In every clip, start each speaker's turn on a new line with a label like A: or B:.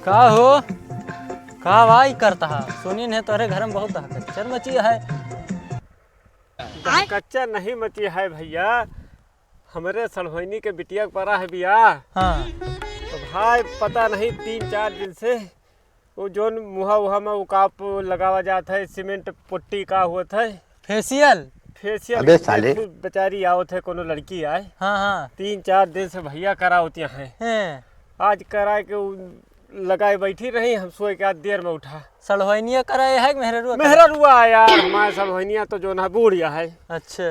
A: का हो का भाई करता है सुनी ने तोरे घर में बहुत कच्चर मची है।
B: कच्चा नहीं मची है भैया, हमारे सड़भैनी के बिटिया पड़ा है बिया।
A: हाँ
B: तो भाई पता नहीं 3-4 दिन से वो जोन मुहा उहा में उकाप लगावा जाता है, सीमेंट पुट्टी का हुआ था
A: फेशियल।
B: फेशियल।
C: अबे साले।
B: बेचारी आओ थे कोनो लड़की आए,
A: हाँ हाँ
B: 3-4 दिन से भैया करा होती हैं।
A: हैं
B: आज करा के लगाए बैठी रही, हम सोए के आज देर में उठा।
A: सड़भैनिया कराए है मेहरुआ
B: मेहरा रुआ आया हमारे सड़भैनिया तो जो ना बूढ़िया है।
A: अच्छा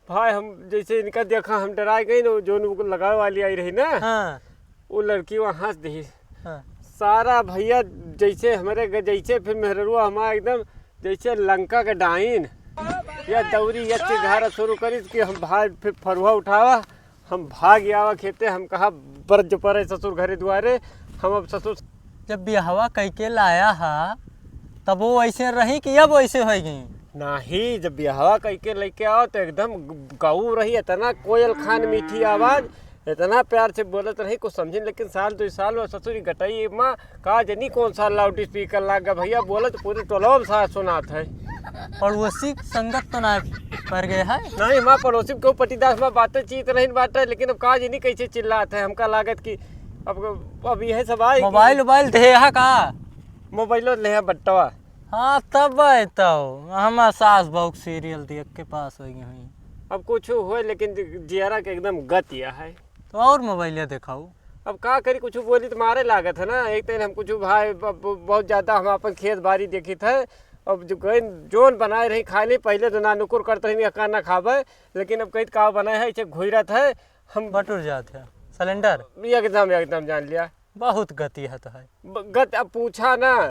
B: भाई हम जैसे इनका देखा हम डरा गई ना, जो लगाए वाली आई रही ना,
A: हाँ
B: वो लड़की वहाँ हंस दी
A: हाँ
B: सारा भैया जैसे हमारे जैसे फिर मेहरुआ हमारा एकदम जैसे लंका के डाइन या दौरी या चिघारा शुरू करी कि हम भाग फिर फरुआ उठावा, हम भाग आवा खेते। हम कहा बरज पड़े ससुर घरे द्वारे, हम अब ससुर
A: जब बिहवा कह के लाया हा तब वो वैसे रही कि अब वैसे हो गई।
B: नाही। जब ब्याहवा कह के लेके आओ तो एकदम गाऊ रही, इतना कोयल खान मीठी आवाज, इतना प्यार से बोलत रही कुछ समझे। लेकिन साल 2 साल में ससुरी गटाई माँ कहा जनी कौन सा लाउड स्पीकर लागा भैया, बोलत पूरे टोलवा में साथ सुनात है।
A: पड़ोसी संगत तो ना कर गए है।
B: नहीं माँ पड़ोसी को पटीदास माँ बातें चीत रही बात है, लेकिन अब कहा जनी कैसे चिल्लात है। हमका लागत कि अब यह सब आए
A: मोबाइल दे है का
B: मोबाइलो ले बट्टवा।
A: हाँ तब तो हम सास बहू सीरियल देख के पास हो गई हुई।
B: अब कुछ हो लेकिन जियारा के एकदम गत यह है।
A: तो और मोबाइल दिखाओ।
B: अब का करी, कुछ बोली तो मारे लागत है ना। एक दिन हम कुछ भाई बहुत ज़्यादा हम अपन खेत बाड़ी देखी थे। अब जो गए जोन बनाए रही खाए नहीं, पहले तो ना नुकुर करते रही का ना खावे, लेकिन अब कहीं का बनाए है इसे घुरत है हम
A: बटुर जाते हैं सिलेंडर
B: एकदम जान लिया।
A: बहुत गति है तो है
B: गत अब पूछा ना।